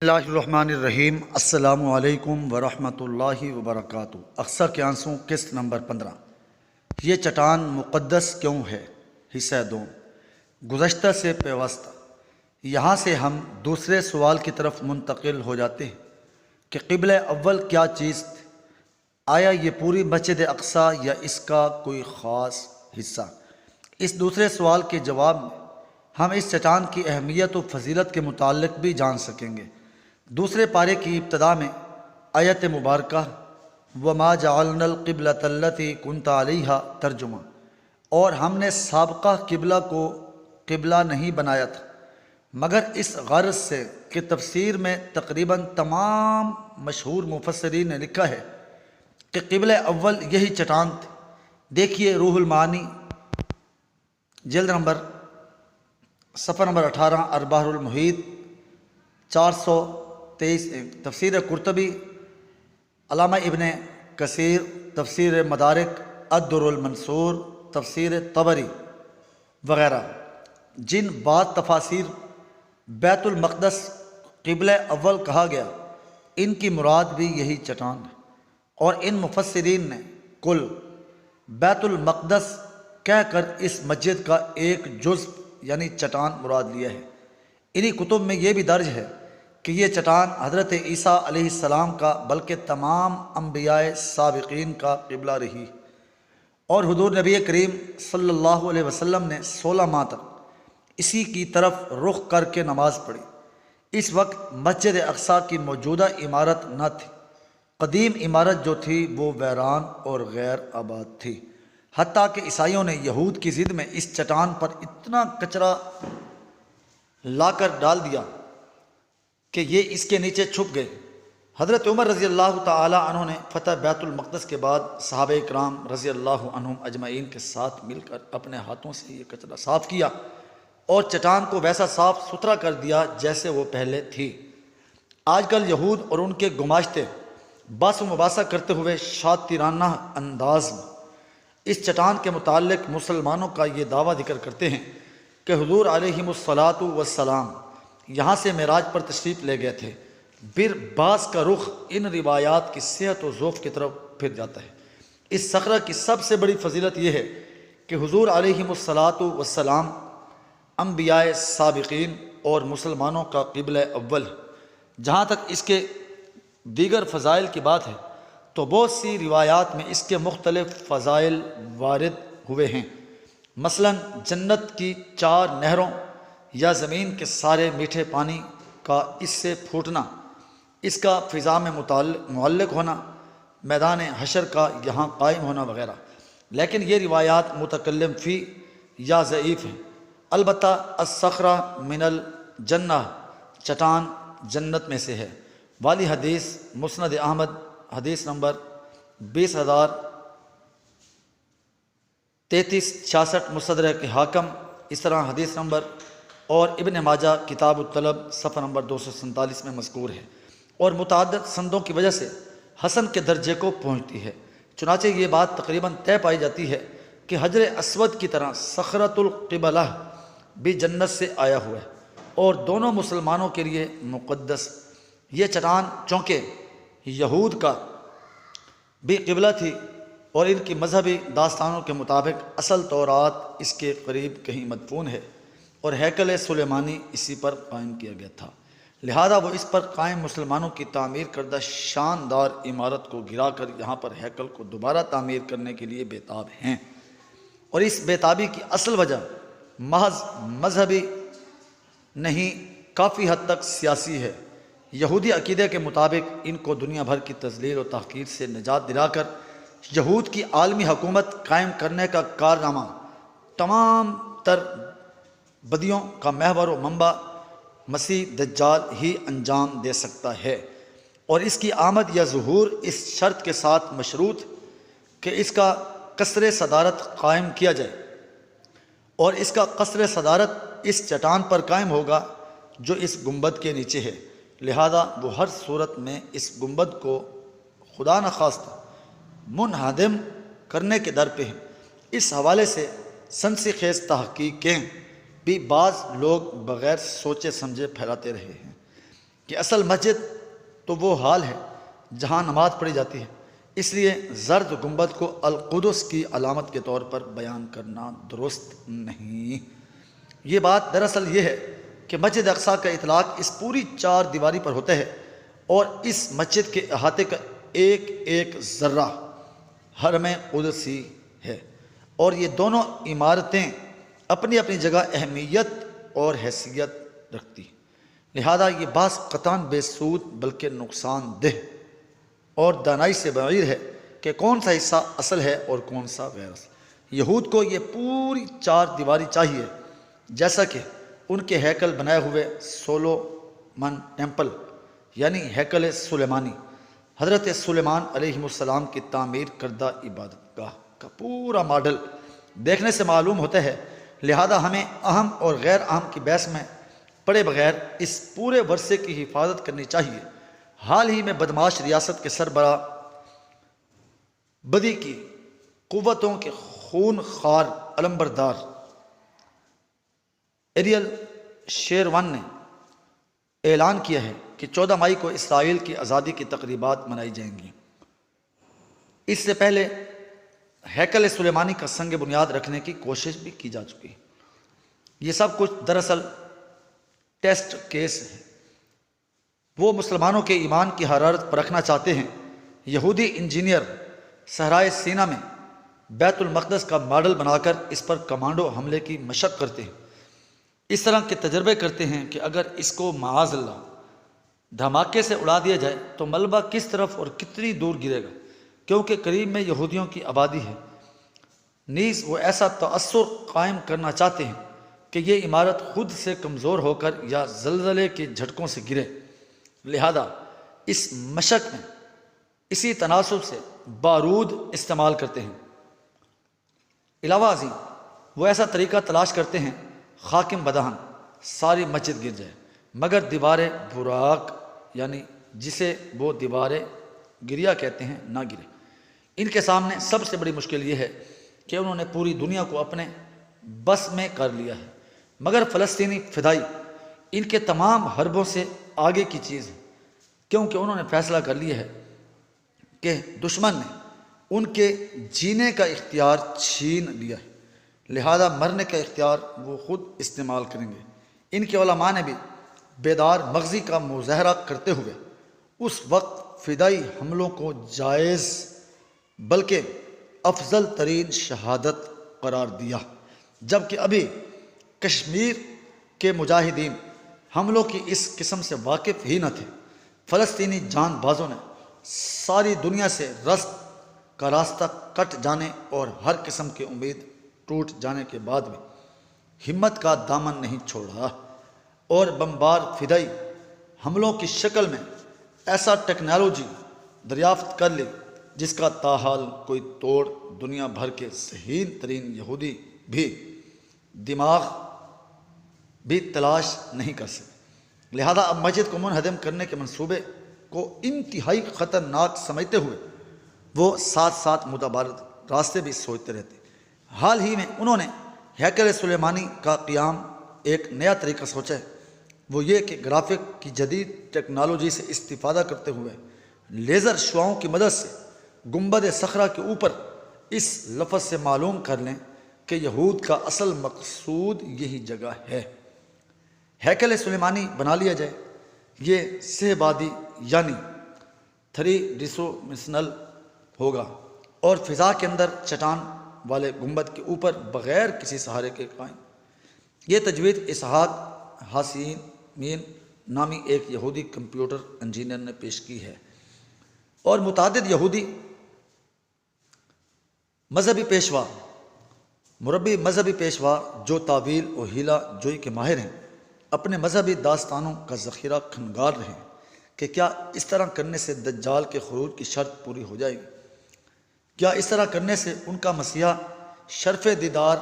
اللہ الرحمن الرحیم۔ السلام علیکم ورحمۃ اللہ وبرکاتہ۔ اقصی کے آنسوں قسط نمبر 15۔ یہ چٹان مقدس کیوں ہے؟ حصہ دوم، گزشتہ سے پیوستہ۔ یہاں سے ہم دوسرے سوال کی طرف منتقل ہو جاتے ہیں کہ قبلہ اول کیا چیز تھی؟ آیا یہ پوری مسجد اقصی یا اس کا کوئی خاص حصہ؟ اس دوسرے سوال کے جواب میں ہم اس چٹان کی اہمیت و فضیلت کے متعلق بھی جان سکیں گے۔ دوسرے پارے کی ابتدا میں آیت مبارکہ وَمَا جَعَلْنَا الْقِبْلَةَ الَّتِي كُنْتَ عَلَيْهَا ترجمہ، اور ہم نے سابقہ قبلہ کو قبلہ نہیں بنایا تھا مگر اس غرض سے کہ تفسیر میں تقریباً تمام مشہور مفسرین نے لکھا ہے کہ قبلہ اول یہی چٹان تھی۔ دیکھیے روح المعانی جلد نمبر صفحہ نمبر 18، البحر المحیط 423، تفسیر قرطبی، علامہ ابن کثیر، تفسیر مدارک، الدر المنصور، تفسیر طبری وغیرہ۔ جن بعض تفاسیر بیت المقدس قبلہ اول کہا گیا، ان کی مراد بھی یہی چٹان ہے، اور ان مفسرین نے کل بیت المقدس کہہ کر اس مسجد کا ایک جزء یعنی چٹان مراد لیا ہے۔ انہی کتب میں یہ بھی درج ہے کہ یہ چٹان حضرت عیسیٰ علیہ السلام کا بلکہ تمام انبیاء سابقین کا قبلہ رہی، اور حضور نبی کریم صلی اللہ علیہ وسلم نے 16 ماہ تک اسی کی طرف رخ کر کے نماز پڑھی۔ اس وقت مسجد اقصی کی موجودہ عمارت نہ تھی، قدیم عمارت جو تھی وہ ویران اور غیر آباد تھی، حتیٰ کہ عیسائیوں نے یہود کی ضد میں اس چٹان پر اتنا کچرا لا کر ڈال دیا کہ یہ اس کے نیچے چھپ گئے۔ حضرت عمر رضی اللہ تعالی عنہ نے فتح بیت المقدس کے بعد صحابہ کرام رضی اللہ عنہم اجمعین کے ساتھ مل کر اپنے ہاتھوں سے یہ کچرا صاف کیا اور چٹان کو ویسا صاف ستھرا کر دیا جیسے وہ پہلے تھی۔ آج کل یہود اور ان کے گماشتے باس و مباحثہ کرتے ہوئے شاطرانہ انداز میں اس چٹان کے متعلق مسلمانوں کا یہ دعویٰ ذکر کرتے ہیں کہ حضور علیہ الصلاۃ والسلام یہاں سے معراج پر تشریف لے گئے تھے۔ پھر بعض کا رخ ان روایات کی صحت و ذوف کی طرف پھر جاتا ہے۔ اس صخرہ کی سب سے بڑی فضیلت یہ ہے کہ حضور علیہ الصلاۃ والسلام انبیاء سابقین اور مسلمانوں کا قبلہ اول ہے۔ جہاں تک اس کے دیگر فضائل کی بات ہے تو بہت سی روایات میں اس کے مختلف فضائل وارد ہوئے ہیں، مثلا جنت کی 4 نہروں یا زمین کے سارے میٹھے پانی کا اس سے پھوٹنا، اس کا فضا میں معلق ہونا، میدان حشر کا یہاں قائم ہونا وغیرہ، لیکن یہ روایات متکلم فی یا ضعیف ہیں۔ البتہ الصخرہ من الجنہ، چٹان جنت میں سے ہے، والی حدیث مسند احمد حدیث نمبر 20366، مستدرک حاکم اس طرح حدیث نمبر، اور ابن ماجہ کتاب الطلب صفحہ نمبر 247 میں مذکور ہے، اور متعدد سندوں کی وجہ سے حسن کے درجے کو پہنچتی ہے۔ چنانچہ یہ بات تقریباً طے پائی جاتی ہے کہ حجر اسود کی طرح صخرۃ القبلہ بھی جنت سے آیا ہوا ہے اور دونوں مسلمانوں کے لیے مقدس۔ یہ چٹان چونکہ یہود کا بھی قبلہ تھی اور ان کی مذہبی داستانوں کے مطابق اصل تورات اس کے قریب کہیں مدفون ہے، اور ہیکل سلیمانی اسی پر قائم کیا گیا تھا، لہذا وہ اس پر قائم مسلمانوں کی تعمیر کردہ شاندار عمارت کو گرا کر یہاں پر ہیکل کو دوبارہ تعمیر کرنے کے لیے بےتاب ہیں، اور اس بےتابی کی اصل وجہ محض مذہبی نہیں، کافی حد تک سیاسی ہے۔ یہودی عقیدے کے مطابق ان کو دنیا بھر کی تذلیل و تحقیر سے نجات دلا کر یہود کی عالمی حکومت قائم کرنے کا کارنامہ تمام تر بدیوں کا محور و منبع مسیح دجال ہی انجام دے سکتا ہے، اور اس کی آمد یا ظہور اس شرط کے ساتھ مشروط کہ اس کا قصر صدارت قائم کیا جائے، اور اس کا قصر صدارت اس چٹان پر قائم ہوگا جو اس گنبد کے نیچے ہے، لہذا وہ ہر صورت میں اس گنبد کو خدا نخواستہ منہدم کرنے کے در پہ ہیں۔ اس حوالے سے سنسی خیز تحقیقیں بھی بعض لوگ بغیر سوچے سمجھے پھیلاتے رہے ہیں کہ اصل مسجد تو وہ حال ہے جہاں نماز پڑھی جاتی ہے، اس لیے زرد گنبد کو القدس کی علامت کے طور پر بیان کرنا درست نہیں۔ یہ بات دراصل یہ ہے کہ مسجد اقصیٰ کا اطلاق اس پوری 4 دیواری پر ہوتا ہے، اور اس مسجد کے احاطے کا ایک ایک ذرہ حرم قدسی ہے، اور یہ دونوں عمارتیں اپنی اپنی جگہ اہمیت اور حیثیت رکھتی ہیں۔ لہذا یہ بحث قطعاً بے سود بلکہ نقصان دہ اور دانائی سے بعید ہے کہ کون سا حصہ اصل ہے اور کون سا غیر اصل۔ یہود کو یہ پوری 4 دیواری چاہیے، جیسا کہ ان کے ہیکل بنائے ہوئے سولومن ٹیمپل یعنی ہیکل سلیمانی، حضرت سلیمان علیہ السلام کی تعمیر کردہ عبادت گاہ کا پورا ماڈل دیکھنے سے معلوم ہوتا ہے۔ لہذا ہمیں اہم اور غیر اہم کی بحث میں پڑے بغیر اس پورے ورثے کی حفاظت کرنی چاہیے۔ حال ہی میں بدمعاش ریاست کے سربراہ بدی کی قوتوں کے خون خوار علمبردار ایریل شیروان نے اعلان کیا ہے کہ 14 مئی کو اسرائیل کی آزادی کی تقریبات منائی جائیں گی۔ اس سے پہلے ہیکل سلیمانی کا سنگ بنیاد رکھنے کی کوشش بھی کی جا چکی ہے۔ یہ سب کچھ دراصل ٹیسٹ کیس ہے۔ وہ مسلمانوں کے ایمان کی حرارت پرکھنا چاہتے ہیں۔ یہودی انجینئر صحرائے سینا میں بیت المقدس کا ماڈل بنا کر اس پر کمانڈو حملے کی مشق کرتے ہیں۔ اس طرح کے تجربے کرتے ہیں کہ اگر اس کو معاذ اللہ دھماکے سے اڑا دیا جائے تو ملبہ کس طرف اور کتنی دور گرے گا، کیونکہ قریب میں یہودیوں کی آبادی ہے۔ نیز وہ ایسا تأثر قائم کرنا چاہتے ہیں کہ یہ عمارت خود سے کمزور ہو کر یا زلزلے کے جھٹکوں سے گرے۔ لہذا اس مشق میں اسی تناسب سے بارود استعمال کرتے ہیں۔ علاوہ ازیں وہ ایسا طریقہ تلاش کرتے ہیں خاکم بدہن ساری مسجد گر جائے مگر دیوار براق یعنی جسے وہ دیوار گریا کہتے ہیں نہ گرے۔ ان کے سامنے سب سے بڑی مشکل یہ ہے کہ انہوں نے پوری دنیا کو اپنے بس میں کر لیا ہے، مگر فلسطینی فدائی ان کے تمام حربوں سے آگے کی چیز ہے، کیونکہ انہوں نے فیصلہ کر لیا ہے کہ دشمن نے ان کے جینے کا اختیار چھین لیا ہے، لہذا مرنے کا اختیار وہ خود استعمال کریں گے۔ ان کے علماء نے بھی بیدار مغزی کا مظاہرہ کرتے ہوئے اس وقت فدائی حملوں کو جائز بلکہ افضل ترین شہادت قرار دیا، جبکہ ابھی کشمیر کے مجاہدین حملوں کی اس قسم سے واقف ہی نہ تھے۔ فلسطینی جان بازوں نے ساری دنیا سے رزق کا راستہ کٹ جانے اور ہر قسم کی امید ٹوٹ جانے کے بعد بھی ہمت کا دامن نہیں چھوڑا اور بمبار فدائی حملوں کی شکل میں ایسا ٹیکنالوجی دریافت کر لی جس کا تاحال کوئی توڑ دنیا بھر کے ذہین ترین یہودی بھی دماغ بھی تلاش نہیں کر سکے۔ لہذا اب مسجد کو منہدم کرنے کے منصوبے کو انتہائی خطرناک سمجھتے ہوئے وہ ساتھ ساتھ متبادل راستے بھی سوچتے رہتے۔ حال ہی میں انہوں نے ہیکل سلیمانی کا قیام ایک نیا طریقہ سوچا ہے، وہ یہ کہ گرافک کی جدید ٹیکنالوجی سے استفادہ کرتے ہوئے لیزر شعاؤں کی مدد سے گنبد صخرہ کے اوپر اس لفظ سے معلوم کر لیں کہ یہود کا اصل مقصود یہی جگہ ہے۔ ہیکل سلیمانی بنا لیا جائے، یہ سہبادی یعنی 3 ڈیمینشنل ہوگا اور فضا کے اندر چٹان والے گنبد کے اوپر بغیر کسی سہارے کے قائم۔ یہ تجویز اسحاق حاسمین نامی ایک یہودی کمپیوٹر انجینئر نے پیش کی ہے، اور متعدد یہودی مذہبی پیشوا مذہبی پیشوا جو تعویل و حیلہ جوئی کے ماہر ہیں اپنے مذہبی داستانوں کا ذخیرہ کھنگال رہے ہیں کہ کیا اس طرح کرنے سے دجال کے خروج کی شرط پوری ہو جائے گی؟ کیا اس طرح کرنے سے ان کا مسیحا شرف دیدار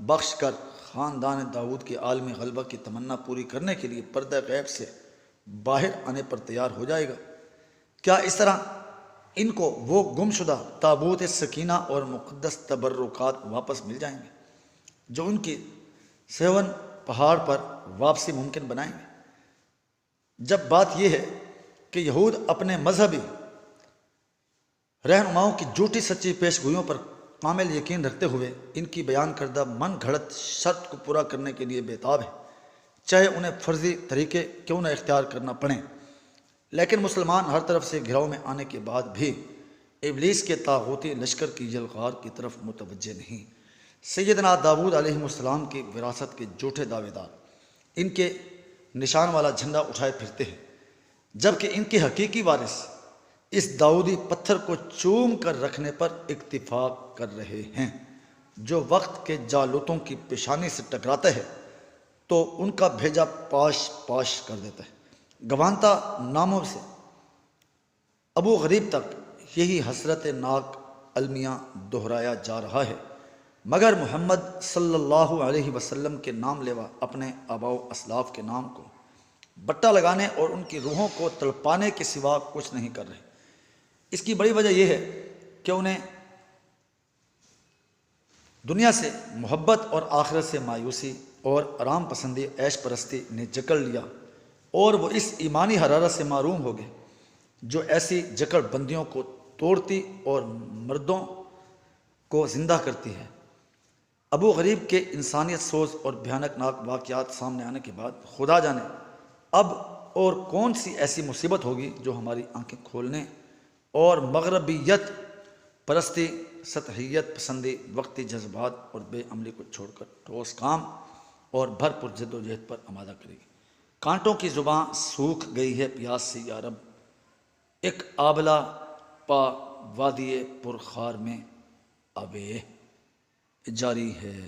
بخش کر خاندان داؤد کے عالمی غلبہ کی تمنا پوری کرنے کے لیے پردہ غیب سے باہر آنے پر تیار ہو جائے گا؟ کیا اس طرح ان کو وہ گم شدہ تابوت سکینہ اور مقدس تبرکات واپس مل جائیں گے جو ان کی سیون پہاڑ پر واپسی ممکن بنائیں گے؟ جب بات یہ ہے کہ یہود اپنے مذہبی رہنماؤں کی جھوٹی سچی پیش گوئیوں پر کامل یقین رکھتے ہوئے ان کی بیان کردہ من گھڑت شرط کو پورا کرنے کے لیے بےتاب ہے، چاہے انہیں فرضی طریقے کیوں نہ اختیار کرنا پڑیں، لیکن مسلمان ہر طرف سے گھراؤ میں آنے کے بعد بھی ابلیس کے طاغوتی لشکر کی یلغار کی طرف متوجہ نہیں۔ سیدنا داؤد علیہ السلام کی وراثت کے جھوٹے دعوے دار ان کے نشان والا جھنڈا اٹھائے پھرتے ہیں، جبکہ ان کے حقیقی وارث اس داؤدی پتھر کو چوم کر رکھنے پر اکتفا کر رہے ہیں۔ جو وقت کے جالوتوں کی پیشانی سے ٹکراتا ہے تو ان کا بھیجا پاش پاش کر دیتا ہے۔ گوانتا ناموں سے ابو غریب تک یہی حسرت ناک المیہ دہرایا جا رہا ہے، مگر محمد صلی اللہ علیہ وسلم کے نام لیوا اپنے آباء و اسلاف کے نام کو بٹا لگانے اور ان کی روحوں کو تڑپانے کے سوا کچھ نہیں کر رہے۔ اس کی بڑی وجہ یہ ہے کہ انہیں دنیا سے محبت اور آخرت سے مایوسی اور آرام پسندی عیش پرستی نے جکڑ لیا، اور وہ اس ایمانی حرارت سے محروم ہو گئے جو ایسی جکڑ بندیوں کو توڑتی اور مردوں کو زندہ کرتی ہے۔ ابو غریب کے انسانیت سوز اور بھیانک ناک واقعات سامنے آنے کے بعد خدا جانے اب اور کون سی ایسی مصیبت ہوگی جو ہماری آنکھیں کھولنے اور مغربیت پرستی، سطحیت پسندی، وقتی جذبات اور بے عملی کو چھوڑ کر ٹھوس کام اور بھرپور جد و جہد پر آمادہ کرے گی۔ کانٹوں کی زباں سوکھ گئی ہے پیاس سے یا رب، ایک آبلہ پا وادی پرخار میں آبے جاری ہے۔